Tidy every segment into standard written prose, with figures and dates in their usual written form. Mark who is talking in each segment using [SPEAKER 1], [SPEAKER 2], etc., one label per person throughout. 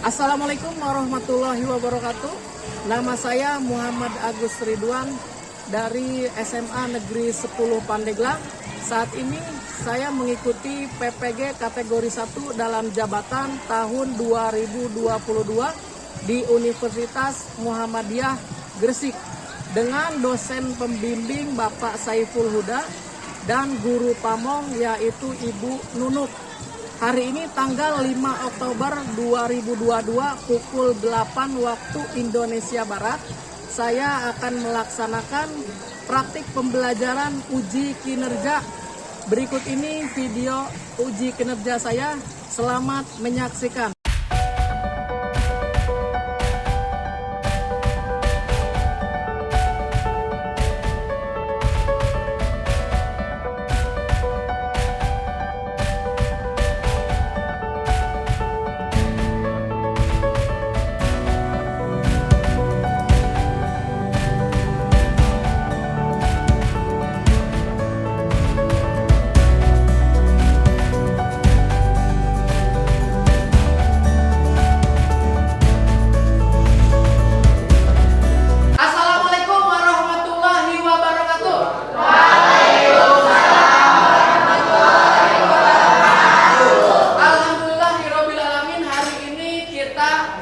[SPEAKER 1] Assalamualaikum warahmatullahi wabarakatuh. Nama saya Muhammad Agus Ridwan dari SMA Negeri 10 Pandeglang. Saat ini saya mengikuti PPG kategori 1 dalam jabatan tahun 2022 di Universitas Muhammadiyah Gresik dengan dosen pembimbing Bapak Saiful Huda dan guru pamong yaitu Ibu Nunuk. Hari ini tanggal 5 Oktober 2022 pukul 8 waktu Indonesia Barat, saya akan melaksanakan praktik pembelajaran uji kinerja. Berikut ini video uji kinerja saya. Selamat menyaksikan.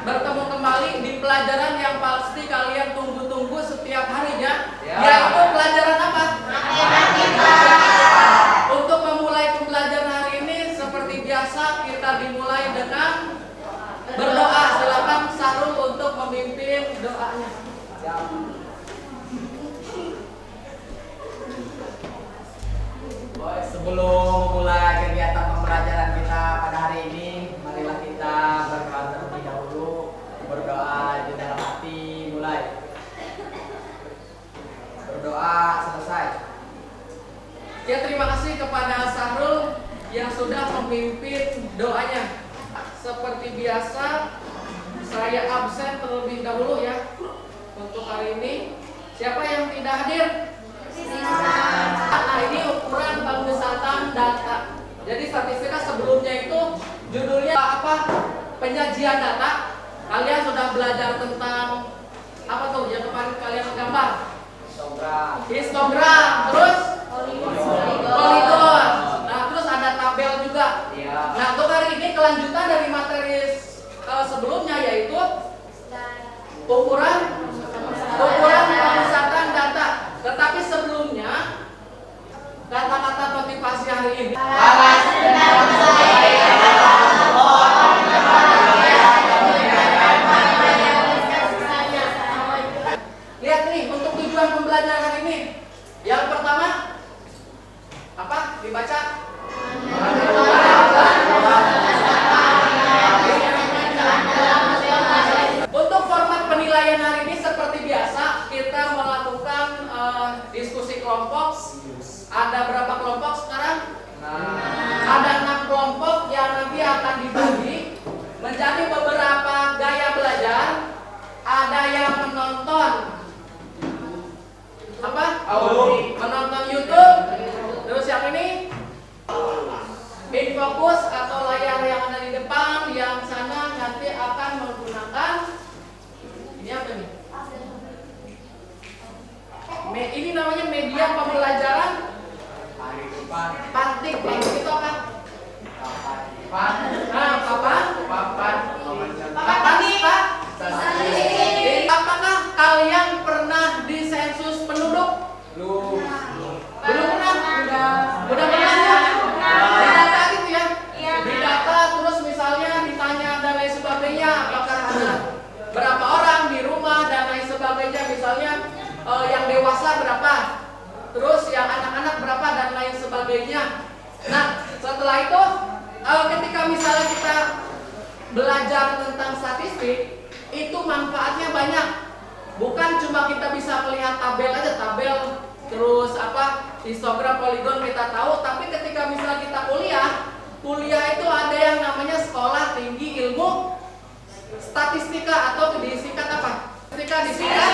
[SPEAKER 1] Bertemu kembali di pelajaran yang pasti kalian tunggu-tunggu setiap harinya, yaitu pelajaran apa? Matematika. Untuk memulai pembelajaran hari ini seperti biasa kita dimulai dengan berdoa. Silakan Sahrul untuk memimpin doanya.
[SPEAKER 2] Sebelum memulai kegiatan pembelajaran kita pada hari ini, marilah kita berdoa terlebih dahulu. Berdoa di dalam hati, mulai. Berdoa selesai.
[SPEAKER 1] Ya, terima kasih kepada Sahrul yang sudah memimpin doanya. Seperti biasa, saya absen terlebih dahulu ya untuk hari ini. Siapa yang tidak hadir? Nah, ini ukuran pengusahaan data. Jadi statistika sebelumnya itu judulnya apa? Penyajian data. Kalian sudah belajar tentang apa tuh yang kemarin kalian gambar? Histogram, terus poligon. Nah, terus ada tabel juga. Nah, untuk hari ini kelanjutan dari materi sebelumnya yaitu ukuran pemusatan data. Tetapi sebelumnya kata-kata motivasi hari ini. Lihat nih untuk tujuan pembelajaran hari ini. Yang pertama apa? Dibaca. Untuk format penilaian hari ini seperti biasa kita melakukan diskusi kelompok. Ada berapa kelompok sekarang? Ada 6 kelompok yang nanti akan dibagi menjadi beberapa gaya belajar. Ada yang menonton apa? Menonton YouTube. Terus yang ini infokus atau layar yang ada di depan, yang sana nanti akan menggunakan ini apa nih? Ini namanya media pembelajaran Pantik itu apa? Papan nih Pak. Apakah kalian pernah di sensus penduduk? Belum pernah? Udah pernah ya? Di data gitu ya? Di data terus misalnya ditanya dan lain sebagainya, apakah ada berapa orang di rumah dan lain sebagainya, misalnya yang dewasa berapa, terus yang anak-anak berapa dan lain sebagainya. Nah, setelah itu ketika misalnya kita belajar tentang statistik, itu manfaatnya banyak. Bukan cuma kita bisa melihat tabel aja, tabel terus apa histogram, poligon kita tahu, tapi ketika misalnya kita kuliah itu ada yang namanya sekolah tinggi ilmu statistika atau disingkat apa? Disingkat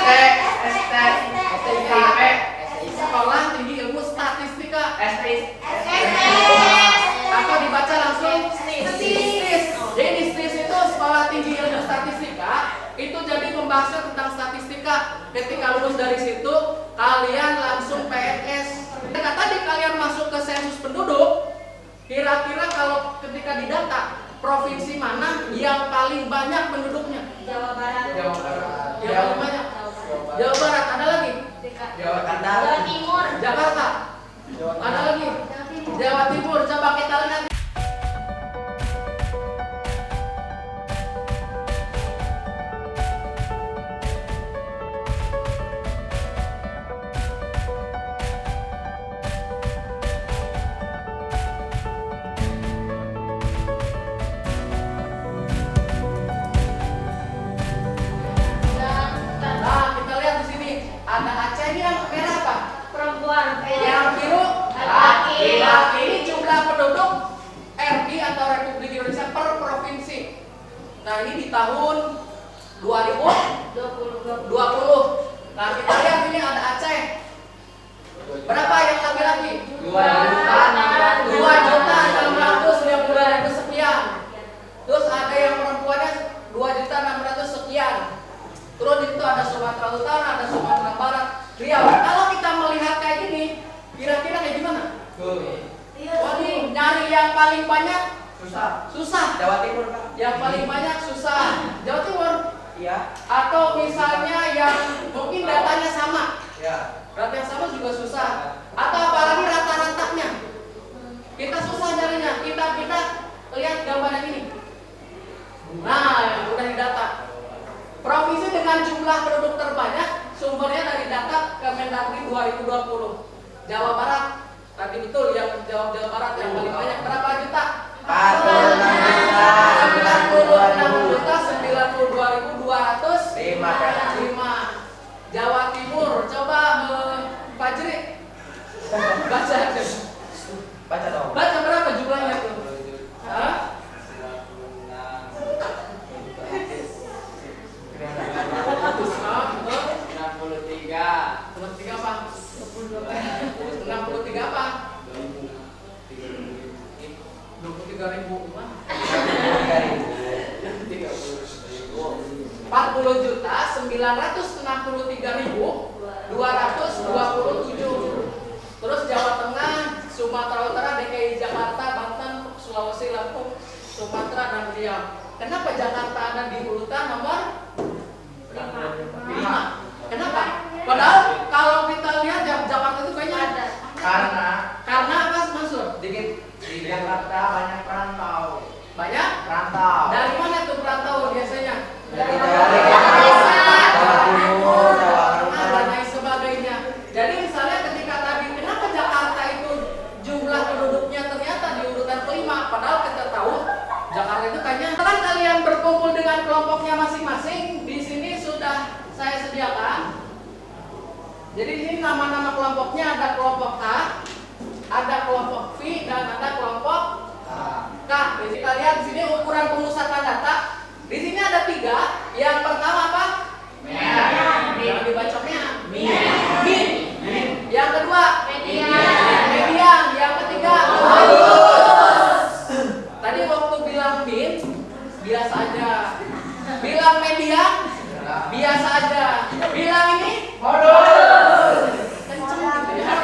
[SPEAKER 1] sekolah tinggi ilmu statistika atau dibaca langsung STIS. Jadi STIS itu sekolah tinggi ilmu pembahasan tentang statistika. Ketika lulus dari situ, kalian langsung PNS. Ketika tadi kalian masuk ke sensus penduduk, kira-kira kalau ketika didata provinsi mana yang paling banyak penduduknya?
[SPEAKER 3] Jawa Barat.
[SPEAKER 2] Jawa Barat.
[SPEAKER 1] Yang paling banyak? Jawa Barat. Ada lagi?
[SPEAKER 2] Jawa Barat.
[SPEAKER 3] Jawa Timur.
[SPEAKER 1] Jakarta. Ada lagi? Jawa Timur. Coba kita lihat. Nah, kita lihat di sini ada Aceh. Ini yang merah apa?
[SPEAKER 3] Perempuan.
[SPEAKER 1] Yang biru
[SPEAKER 3] Laki.
[SPEAKER 1] laki. Ini jumlah penduduk RI atau Republik Indonesia per provinsi. Nah, ini di tahun 2020. Nah, kita lihat ini ada Aceh. Berapa yang laki-laki? 2.650.000 sekian. Terus ada yang perempuannya 2.600.000 sekian. Terus itu ada Sumatera Utara, ada Sumatera Barat, Riau. Kalau kita melihat kayak gini, kira-kira kayak gimana? Wah, nih nyari yang paling banyak susah.
[SPEAKER 2] Jawa Timur, Pak.
[SPEAKER 1] Yang paling banyak susah. Jawa Timur.
[SPEAKER 2] Iya.
[SPEAKER 1] Atau misalnya yang mungkin datanya sama.
[SPEAKER 2] Ya.
[SPEAKER 1] Data yang sama juga susah. Atau apalagi rata-ratanya. Kita susah nyarinya. Kita lihat gambar yang ini. Nah, yang udah didata. Provinsi dengan jumlah penduduk terbanyak sumbernya dari data Kemendagri 2020. Jawa Barat. Tadi betul yang jawab Jawa Barat yang paling banyak. Berapa juta? 96.205. Jawa Timur. Coba Fajri
[SPEAKER 2] Baca dong.
[SPEAKER 1] baca berapa jumlahnya tuh? Hah? Nomor tiga apa? 63 apa? 23.000 mana? 40.963.227. Terus Jawa Tengah, Sumatera Utara, DKI Jakarta, Banten, Sulawesi, Lampung, Sumatera dan Riau. Kenapa Jakarta ada di urutan nomor 5? Kenapa? Padahal kalau kita lihat Jakarta itu kayaknya ada. Karena apa, Mansur?
[SPEAKER 2] Dikit di Jakarta banyak perantau.
[SPEAKER 1] Banyak?
[SPEAKER 2] Perantau.
[SPEAKER 1] Dari mana tuh perantau biasanya?
[SPEAKER 2] Dari
[SPEAKER 1] Jawa
[SPEAKER 2] Timur, Jawa
[SPEAKER 1] Tengah, dan lain sebagainya. Jadi misalnya ketika tadi, kenapa Jakarta itu jumlah penduduknya ternyata di urutan kelima, padahal kita tahu Jakarta itu kayaknya kan kalian berkumpul dengan kelompoknya masing-masing. Di sini sudah saya sediakan. Jadi di sini nama-nama kelompoknya ada kelompok A, ada kelompok V, dan ada kelompok K. Jadi kita lihat di sini ukuran pemusatan data. Di sini ada 3. Yang pertama apa? Yang dibacanya min. Yang kedua median. Yang ketiga modus. Tadi waktu bilang min biasa aja. Bilang median biasa aja. Bilang ini modus. Kenceng gitu ya.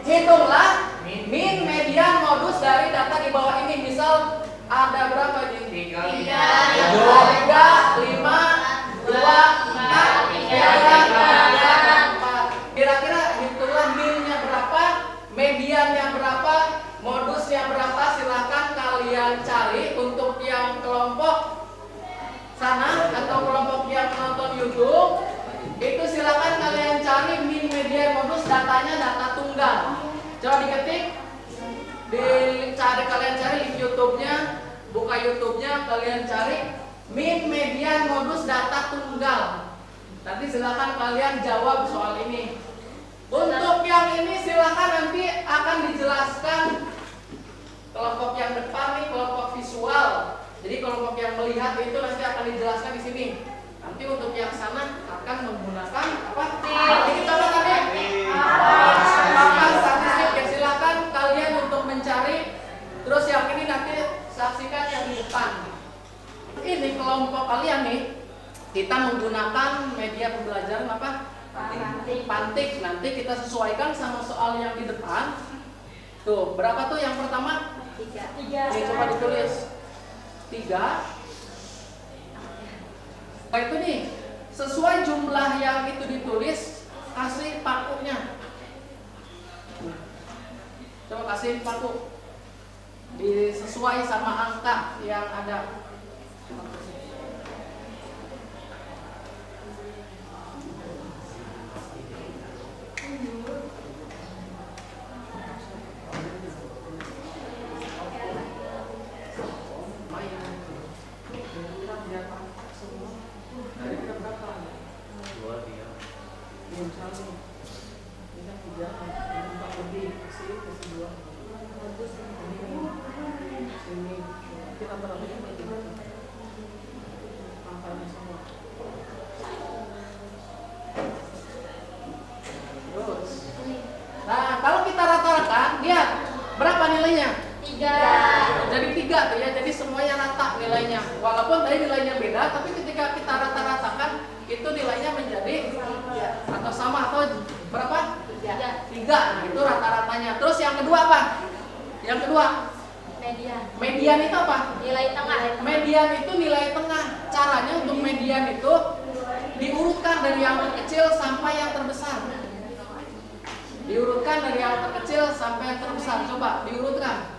[SPEAKER 1] Hitunglah min, median, modus dari data di bawah ini. Misal ada berapa nih? 3, 5, 2, 4, 4. Kira-kira hitunglah minnya berapa, mediannya berapa, modusnya berapa. Silahkan kalian cari. Untuk yang kelompok sana atau kelompok yang nonton YouTube, itu silahkan kalian cari min, median, modus. Datanya data tunggal. Coba diketik, kalian cari link YouTube-nya, buka YouTube-nya, kalian cari min, median, modus, data tunggal. Nanti silahkan kalian jawab soal ini. Untuk yang ini silahkan nanti akan dijelaskan kelompok yang depan nih, kelompok visual. Jadi kelompok yang melihat itu nanti akan dijelaskan di sini. Nanti untuk yang sana akan menggunakan apa? Nanti kita lihat tadi. Papan statistik ya, silahkan kalian untuk mencari. Terus yang ini nanti saksikan yang di depan. Ini kelompok kalian nih. kita menggunakan media pembelajaran apa? Pantik. Nanti kita sesuaikan sama soal yang di depan. Tuh, berapa tuh yang pertama?
[SPEAKER 3] 3.
[SPEAKER 1] Ini coba ditulis 3. Nah itu nih, sesuai jumlah yang itu ditulis, kasih pakunya. Coba kasih paku. Disesuai sama angka yang ada. Nah, kalau kita rata-rata, lihat berapa nilainya?
[SPEAKER 3] 3.
[SPEAKER 1] Jadi 3 tuh ya, jadi semuanya rata nilainya. Walaupun tadi nilainya beda, tapi ketika kita rata-ratakan, itu nilainya menjadi atau sama atau berapa? 3. Nah, itu rata-ratanya. Terus yang kedua apa? Yang kedua, median itu apa?
[SPEAKER 3] Nilai tengah.
[SPEAKER 1] Median itu nilai tengah. Caranya untuk median itu diurutkan dari yang terkecil sampai yang terbesar. Diurutkan dari yang terkecil sampai yang terbesar. Coba diurutkan.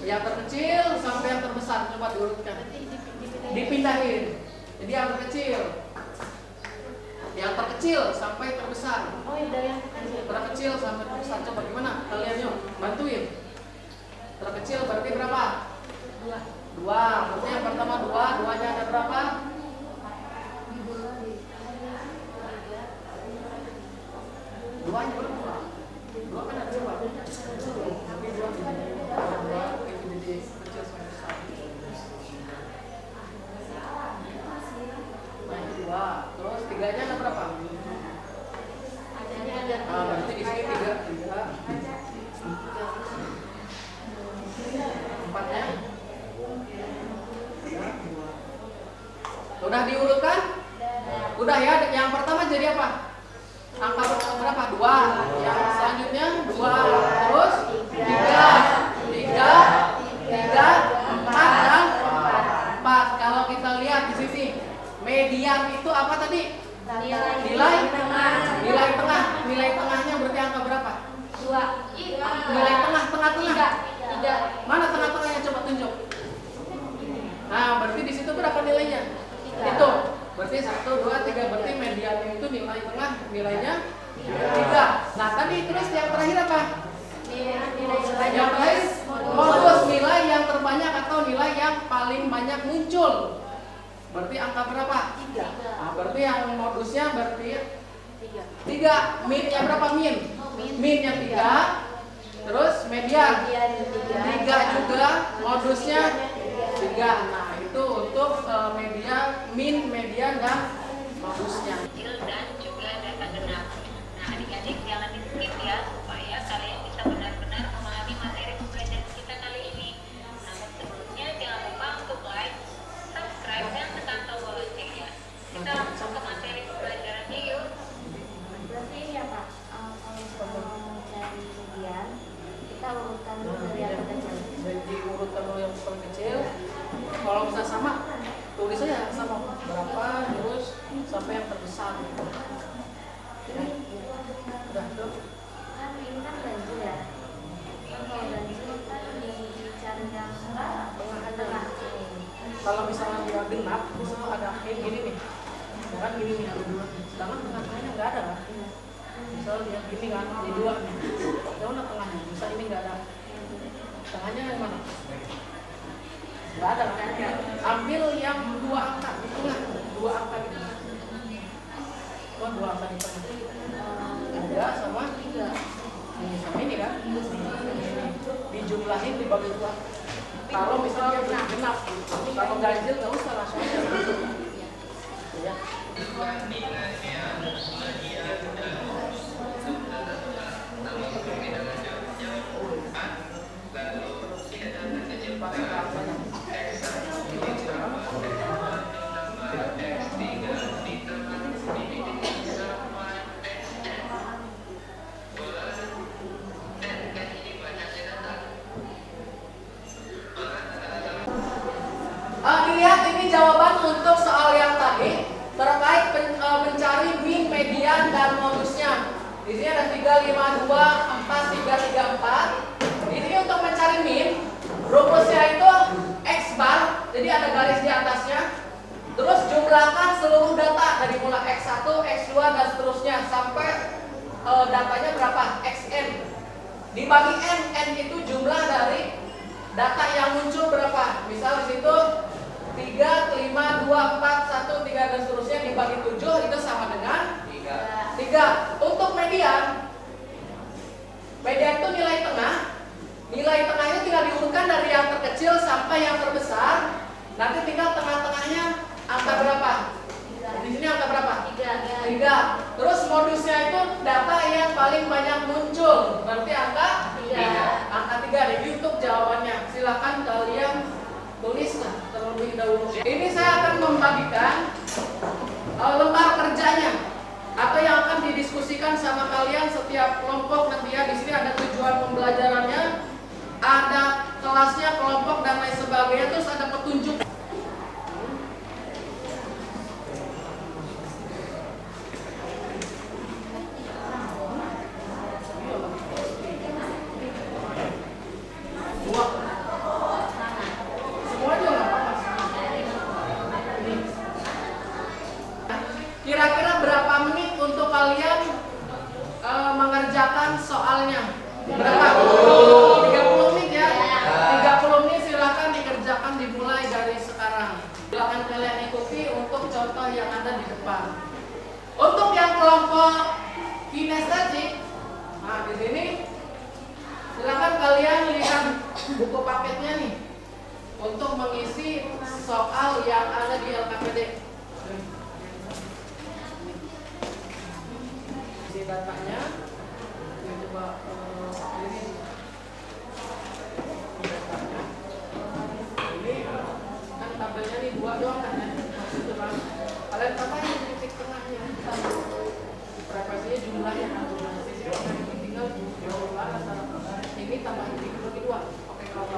[SPEAKER 1] Yang terkecil sampai yang terbesar. Coba diurutkan. Dipindahin. Jadi yang terkecil. Yang terkecil sampai terbesar.
[SPEAKER 3] Oh, dari yang kecil.
[SPEAKER 1] Terkecil sampai terbesar. Coba gimana? Kalian yuk, bantuin. Terkecil berarti berapa? 2. Berarti yang pertama 2. 2-nya ada berapa? 2-nya berapa? 2 kan ada 2. Tapi 2 itu jadi kecil sampai besar. Nah, 2. Terus 3-nya ada berapa? Nah, berarti di sini 3. 4-nya? Udah diurutkan? Udah ya, yang pertama jadi apa? Angka berapa? 2. Yang selanjutnya 2. Terus 3, 4 dan 4. Kalau kita lihat di sini, median itu apa tadi? Nilai tengah. Nilai tengahnya berarti angka berapa?
[SPEAKER 3] 2.
[SPEAKER 1] Nilai tengah.
[SPEAKER 3] 3.
[SPEAKER 1] Mana tengah-tengahnya, coba tunjuk. Nah, berarti di situ berapa nilainya? Itu. Berarti 1, 2, 3. Berarti mediannya itu nilai tengah, nilainya 3. Nah, tadi terus yang terakhir apa? Yang terakhir modus, nilai yang terbanyak atau nilai yang paling banyak muncul. Berarti angka berapa?
[SPEAKER 3] 3.
[SPEAKER 1] Nah, berarti yang modusnya berarti 3. Minnya berapa min? Minnya 3. Terus median 3 juga, modusnya 3. Nah, itu untuk median, min, median dan modusnya.
[SPEAKER 4] Dan juga data genap. Nah, adik-adik jangan di skip ya, supaya kalian bisa benar-benar memahami materi pembelajaran kita kali ini. Namun sebelumnya jangan lupa untuk like, subscribe, dan tekan tombol loncengnya. Kita langsung ke materi pembelajarannya yuk.
[SPEAKER 3] Berarti ini apa? Kalau mencari median, kita urutkan dulu dari yang terkecil.
[SPEAKER 1] Jadi urutkan dulu yang paling kecil. Kalau bisa sama, tulis aja sama berapa, terus sampai yang terbesar. Ya. Udah tuh.
[SPEAKER 3] Kan ini kan ganjil ya. Kan kalau ganjil kan dicari yang tengah.
[SPEAKER 1] Kalau misalnya dia genap, misalnya ada kayak gini nih, ya kan gini nih, sedangkan tengah-tengahnya nggak ada kan? Misalnya dia gini kan, di 2 nih, ya mana tengahnya? Bisa ini nggak ada, tengahnya yang mana? Nggak ada kan? Ambil yang 2 angka di tengah, 2 angka gitu. Oh, 2 angka di tengah. 3 sama 3. Ini sama ini kan? Dijumlahin dibagi 2. Kalau misalnya genap, kalau ganjil nggak usah langsung aja. Ya. Dilihat ini jawaban untuk soal yang tadi terkait mencari mean, median, dan modusnya. Di sini ada 3, 5, 2, 4, 3, 3, 4. Di sini untuk mencari mean, rumusnya itu X bar, jadi ada garis di atasnya. Terus jumlahkan seluruh data dari mulai X1, X2, dan seterusnya sampai datanya berapa? Xn. Dibagi n, n itu jumlah dari data yang muncul berapa. Misal di situ 3, 5, 2, 4, 1, 3 dan seterusnya dibagi 7 itu sama dengan 3. Untuk median, median itu nilai tengah. Nilai tengahnya tinggal diurutkan dari yang terkecil sampai yang terbesar. Nanti tinggal tengah-tengahnya angka berapa? Di sini angka berapa? 3. Terus modusnya itu data yang paling banyak muncul. Berarti angka 3. Angka 3. Jadi untuk jawabannya silakan kalian tulislah terlebih dahulu. Ini saya akan membagikan lembar kerjanya atau yang akan didiskusikan sama kalian setiap kelompok nanti ya. Di sini ada tujuan pembelajarannya, ada kelasnya, kelompok dan lain sebagainya. Terus ada petunjuk. Kira-kira berapa menit untuk kalian mengerjakan soalnya? Berapa? 30 menit ya? 30 menit silakan dikerjakan, dimulai dari sekarang. Silakan kalian ikuti untuk contoh yang ada di depan. Untuk yang kelompok kinestetik, nah di sini silakan kalian lihat buku paketnya nih untuk mengisi soal yang ada di LKPD. Datanya coba ini datanya ini kan tabelnya nih 2 doang kan ya, itu kan kalian tambahin titik tengahnya, frekuensinya jumlahnya kan tinggal jumlah ini tambahin titik bagi 2. Oke, kalau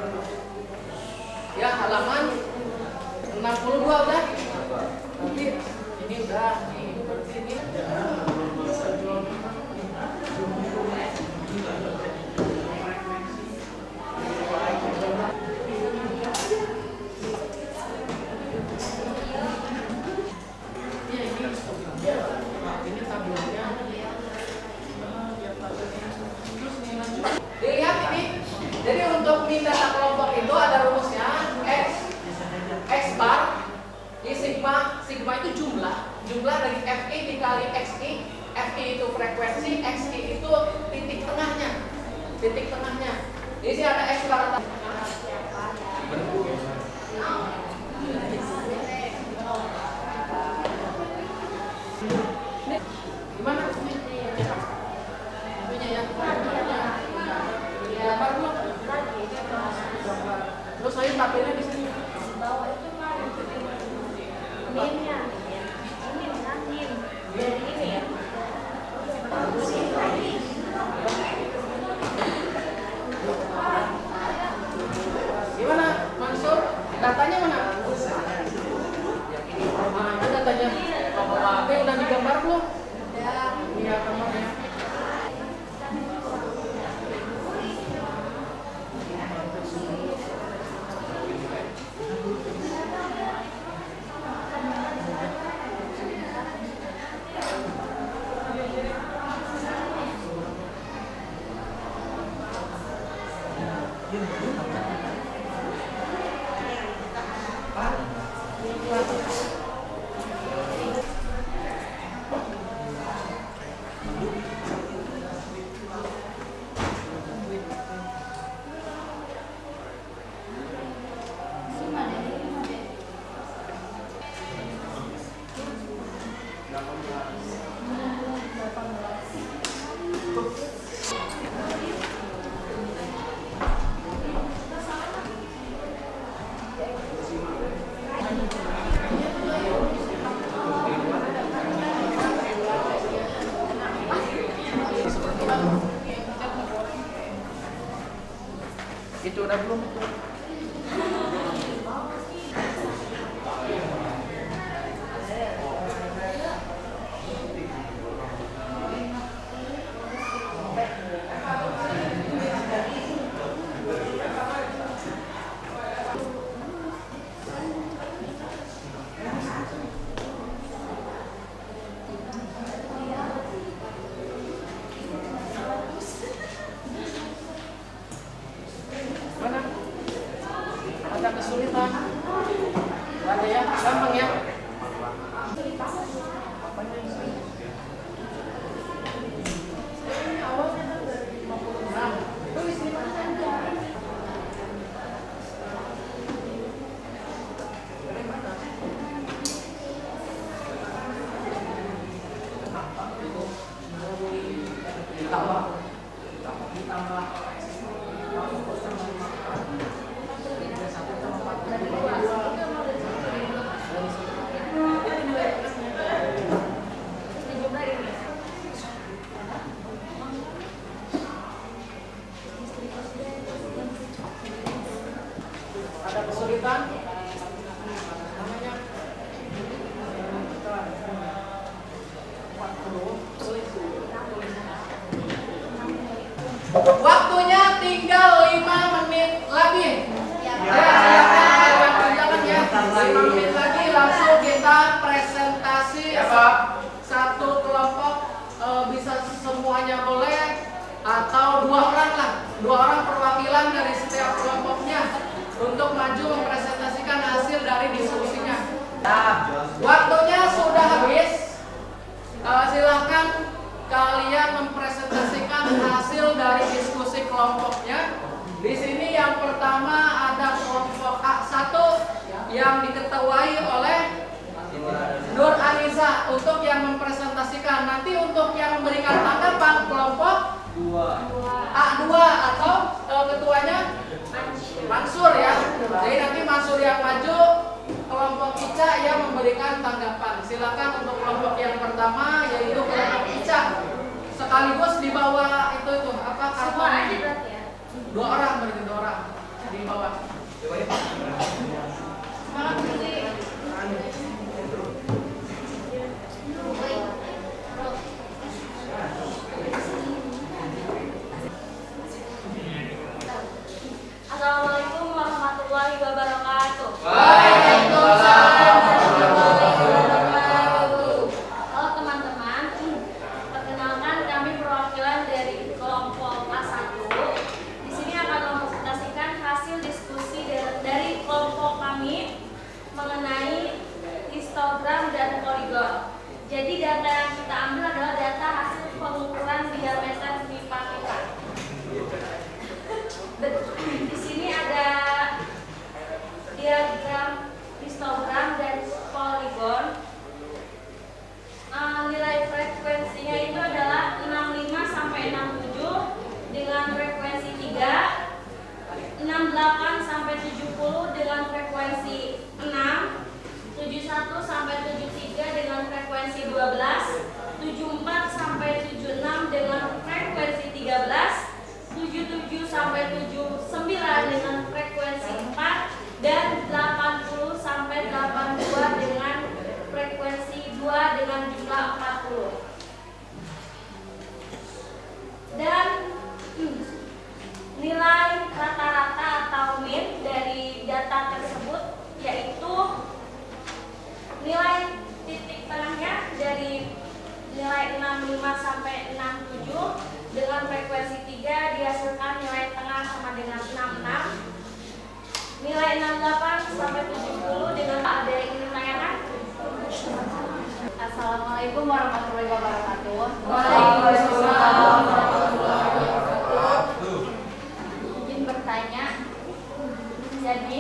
[SPEAKER 1] ya halaman 62 udah nanti ini udah nih berarti ini dilihat ini. Jadi untuk mean data kelompok itu ada rumusnya X bar di sigma. Sigma itu jumlah dari FI dikali XI. FI itu frekuensi, XI itu titik tengahnya. Di sini ada X bar. Gimana? Terus saya tabelnya di sini. Gimana, Mansur? Datanya mana? Nah, itu datanya. Oke, udah digambar belum? Iya, gambarnya. Itu udah belum? Gampang ya. Ada kesulitan? Namanya waktunya tinggal 5 menit lagi. Ya, silakan kerjakan ya. 5 menit lagi langsung kita presentasi. Satu kelompok bisa semuanya boleh atau 2 orang lah. 2 orang perwakilan dari setiap kelompoknya untuk maju mempresentasikan hasil dari diskusinya. Waktunya sudah habis. Silahkan kalian mempresentasikan hasil dari diskusi kelompoknya. Di sini yang pertama ada kelompok A1 yang diketuai oleh Nur Anissa untuk yang mempresentasikan. Nanti untuk yang memberikan tanggapan kelompok A2 atau ketuanya Mansur ya. Jadi nanti Mansur yang maju, kelompok Ica yang memberikan tanggapan. Silakan untuk kelompok yang pertama yaitu kelompok Ica. Sekaligus di bawah itu apa karton?
[SPEAKER 3] Semua aja berarti ya.
[SPEAKER 1] 2 orang berarti 2 orang di bawah.
[SPEAKER 3] Semangat berarti. Assalamualaikum warahmatullahi wabarakatuh.
[SPEAKER 1] Waalaikumsalam warahmatullahi wabarakatuh.
[SPEAKER 3] Halo teman-teman, perkenalkan kami perwakilan dari kelompok A1. Di sini akan mempresentasikan hasil diskusi dari kelompok kami mengenai histogram dan poligon. Jadi data yang kita ambil adalah data hasil pengukuran diameter pipa kita. Di sini ada diagram histogram dan poligon. Nilai frekuensinya itu adalah 65 sampai 67 dengan frekuensi 3, 68 sampai 70 dengan frekuensi 6, 71 sampai 73 dengan frekuensi 12, 74 sampai 76 dengan frekuensi 13, 77 sampai 79 dengan frekuensi 4 dan 80 sampai 82 dengan frekuensi 2 dengan jumlah 40. Dan nilai rata-rata atau min dari data tersebut yaitu nilai titik tengahnya dari nilai 65 sampai 67 dengan frekuensi 3 dihasilkan nilai tengah sama dengan 66. Nilai 68 sampai 70 dengan ada yang ingin tanyakan? Assalamualaikum warahmatullahi wabarakatuh.
[SPEAKER 1] Waalaikumsalam warahmatullahi wabarakatuh.
[SPEAKER 3] Izin bertanya, jadi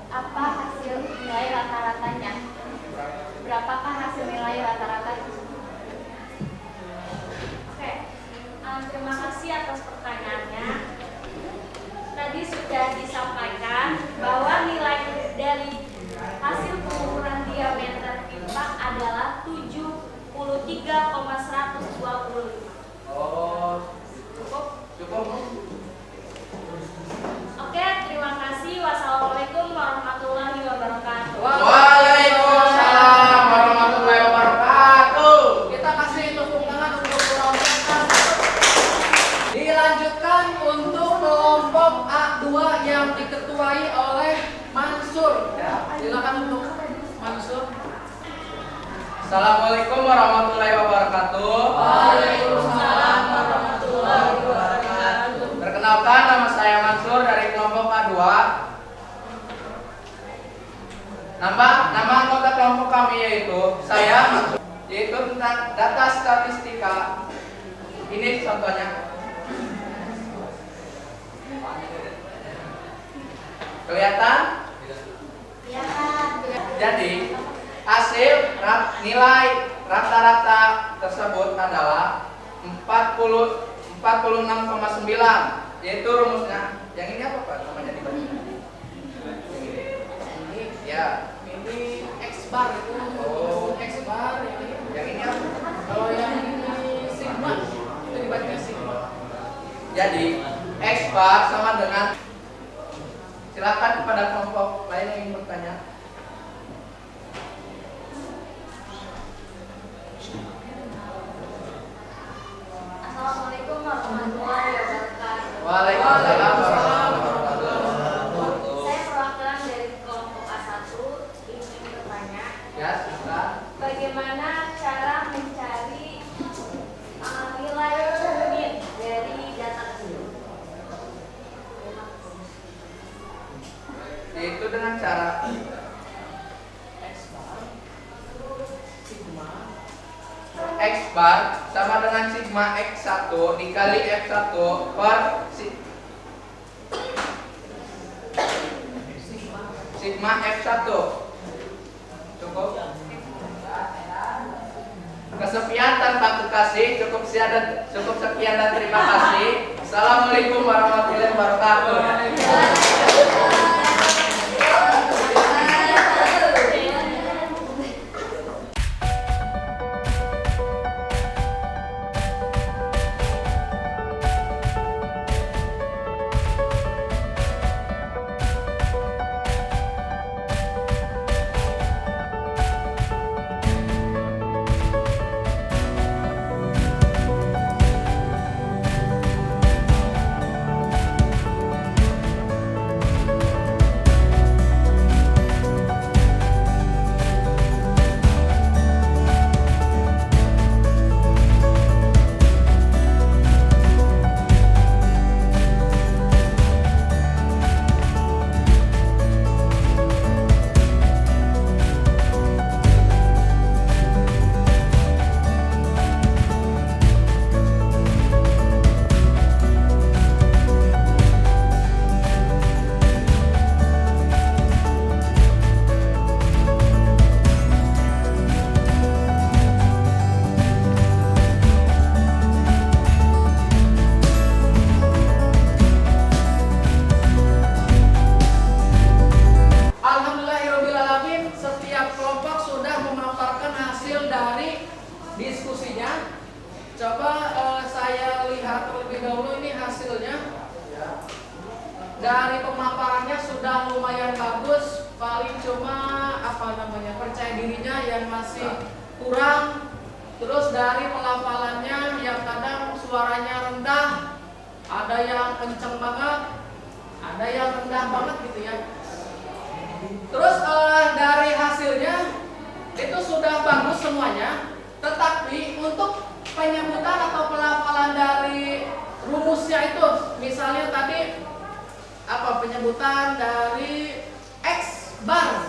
[SPEAKER 3] apa hasil nilai rata-ratanya? Berapakah hasil nilai rata-rata? Oke, terima kasih atas pertanyaannya. Tadi sudah disampaikan bahwa nilai dari hasil pengukuran diameter pipa adalah 73,125.
[SPEAKER 1] Cukup.
[SPEAKER 3] Oke, terima kasih. Wassalamualaikum warahmatullahi wabarakatuh.
[SPEAKER 1] Waalaikumsalam warahmatullahi wabarakatuh. Kita kasih tepuk tangan untuk kelompok A1. Dilanjutkan untuk kelompok A2 yang diketuai oleh Mansur. Silakan untuk Mansur.
[SPEAKER 2] Assalamualaikum warahmatullahi wabarakatuh.
[SPEAKER 1] Waalaikumsalam warahmatullahi wabarakatuh.
[SPEAKER 2] Perkenalkan, nama saya Mansur dari kelompok A2. Nama
[SPEAKER 1] kelompok kami yaitu tentang data statistika. Ini contohnya. Kelihatan? Jadi hasil nilai rata-rata tersebut adalah 46,9, yaitu rumusnya. Yang ini apa Pak namanya dibaca?
[SPEAKER 2] Ini
[SPEAKER 1] Ya,
[SPEAKER 2] ini X bar itu.
[SPEAKER 1] Oh.
[SPEAKER 2] X bar ini.
[SPEAKER 1] yang ini apa?
[SPEAKER 2] Kalau yang ini sigma itu dibaca sigma.
[SPEAKER 1] Jadi X bar sama dengan, silakan kepada kelompok lain yang ingin bertanya.
[SPEAKER 3] Assalamualaikum warahmatullahi wabarakatuh.
[SPEAKER 1] Waalaikumsalam warahmatullahi wabarakatuh.
[SPEAKER 3] Saya perwakilan dari kelompok A1 ingin bertanya,
[SPEAKER 1] Ya, silakan.
[SPEAKER 3] bagaimana cara mencari nilai min dari data tersebut?
[SPEAKER 1] Yaitu dengan cara
[SPEAKER 2] X bar sigma
[SPEAKER 1] X bar sama dengan sigma X1 dikali F1 per sigma F1. Cukup? Kesepian tanpa kekasih, cukup sekian dan terima kasih. Assalamualaikum warahmatullahi wabarakatuh.
[SPEAKER 2] Alhamdulillahirobbilalamin, setiap kelompok sudah memaparkan hasil dari diskusinya. Coba saya lihat terlebih dahulu ini hasilnya. Dari pemaparannya sudah lumayan bagus, paling cuma percaya dirinya yang masih kurang. Terus dari pelafalannya yang kadang suaranya rendah, ada yang kenceng banget, ada yang rendah banget gitu ya. Terus dari hasilnya itu sudah bagus semuanya, tetapi untuk penyebutan atau pelafalan dari rumusnya itu, misalnya tadi penyebutan dari X bar,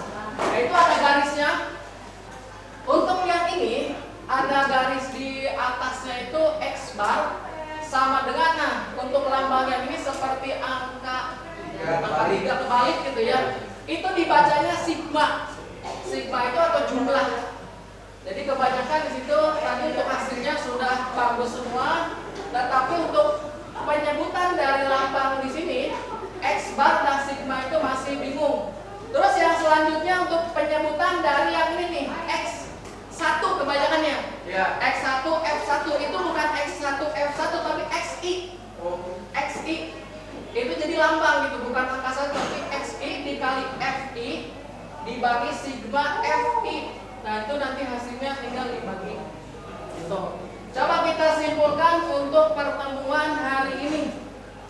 [SPEAKER 2] itu ada garisnya. Untuk yang ini ada garis di atasnya itu X bar sama dengan untuk lambang yang ini seperti angka 3 kebalik gitu ya. Itu dibacanya sigma. Sigma itu atau jumlah. Jadi kebanyakan di situ tadi untuk hasilnya sudah bagus semua, tetapi untuk penyebutan dari lambang di sini X bar dan sigma itu masih bingung. Terus yang selanjutnya untuk penyebutan dari yang ini nih, X1 kebanyakannya.
[SPEAKER 1] Ya.
[SPEAKER 2] X1 F1 itu bukan X1 F1 tapi XI. XI itu jadi lambang gitu, bukan angka 1 tapi XI dikali FI dibagi sigma FI. Nah itu nanti hasilnya tinggal dibagi gitu. Coba kita simpulkan untuk pertemuan hari ini.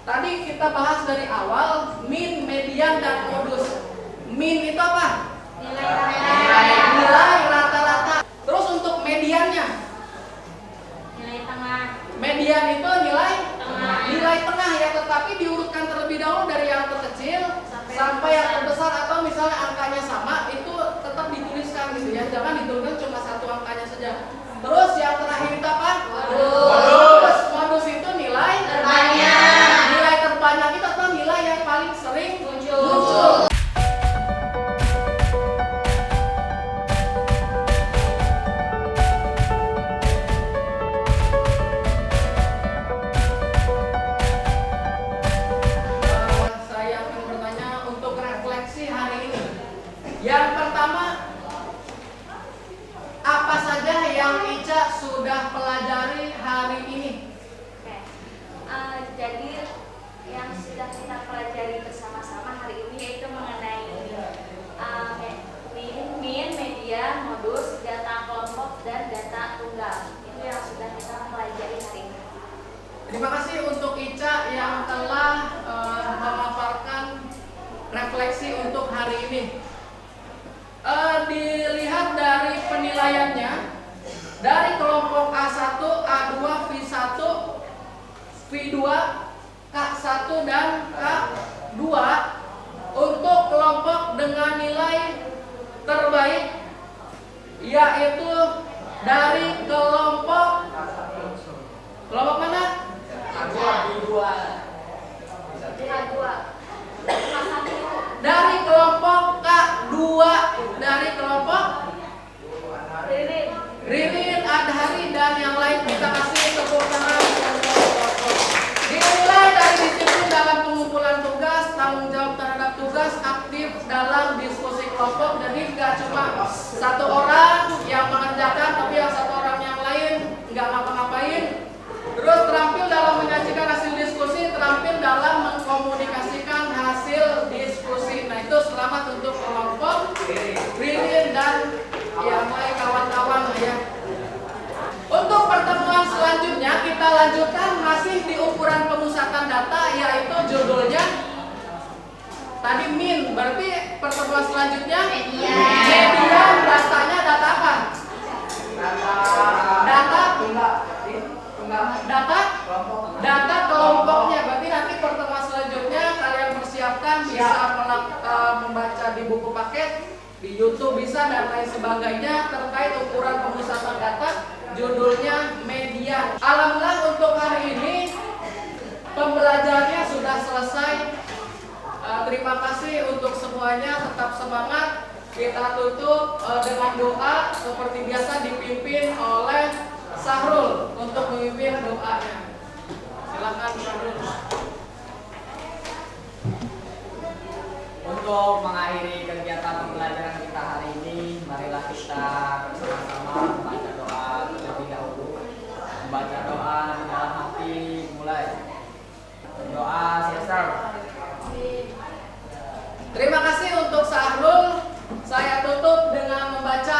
[SPEAKER 2] Tadi kita bahas dari awal min, median, dan modus. Min itu apa? Nilai rata-rata. Terus untuk mediannya?
[SPEAKER 3] Nilai tengah.
[SPEAKER 2] Median itu nilai
[SPEAKER 3] Tengah.
[SPEAKER 2] nilai tengah ya, tetapi diurutkan terlebih dahulu dari yang terkecil sampai yang terbesar, atau misalnya angkanya sama itu tetap dituliskan gitu ya. ya, jangan dituliskan cuma satu angkanya saja. Terus yang terakhir kita apa?
[SPEAKER 1] Modus.
[SPEAKER 2] Modus itu nilai
[SPEAKER 3] Terbanyak.
[SPEAKER 2] Nilai terbanyak itu atau nilai yang paling sering muncul. Saya akan bertanya untuk refleksi hari ini. Yang pertama, apa saja yang Ica sudah pelajari hari ini?
[SPEAKER 3] Oke. Jadi yang sudah kita pelajari bersama-sama hari ini yaitu mengenai min, media, modus, data kelompok, dan data tunggal. Itu yang sudah kita pelajari hari ini.
[SPEAKER 2] Terima kasih untuk Ica yang telah memaparkan refleksi untuk hari ini. Dilihat dari penilaiannya, dari kelompok A1, A2, V1, V2, K1 dan K2 untuk kelompok dengan nilai terbaik yaitu dari kelompok mana?
[SPEAKER 3] A2.
[SPEAKER 2] Dari kelompok K2, dari kelompok Ririn, Adhari dan yang lain, kita kasih tepuk tangan. Dinilai dari disiplin dalam pengumpulan tugas, tanggung jawab terhadap tugas, aktif dalam diskusi kelompok. Jadi nggak cuma satu orang yang mengerjakan, tapi yang satu orang yang lain nggak ngapa-ngapain. Terus terampil dalam menyajikan hasil diskusi, terampil dalam mengkomunikasikan hasil diskusi. Nah itu selamat untuk kelompok Ririn dan yang lain kawan-kawan ya. Untuk pertemuan selanjutnya kita lanjutkan masih di ukuran pemusatan data, yaitu judulnya tadi min. Berarti pertemuan selanjutnya media. Datanya data apa? Data kelompoknya. Berarti nanti pertemuan selanjutnya kalian persiapkan bisa membaca di buku paket, di YouTube bisa dan lain sebagainya terkait ukuran pemusatan data. Judulnya media. Alhamdulillah untuk hari ini pembelajarannya sudah selesai. Terima kasih untuk semuanya, tetap semangat. Kita tutup dengan doa seperti biasa dipimpin oleh Sahrul untuk memimpin doanya. Silakan Sahrul.
[SPEAKER 1] Untuk mengakhiri kegiatan pembelajaran kita hari ini, marilah kita bersama-sama membaca doa terlebih dahulu. Membaca doa di dalam hati, mulai doa selesai.
[SPEAKER 2] Terima kasih untuk Sahrul. Saya tutup dengan membaca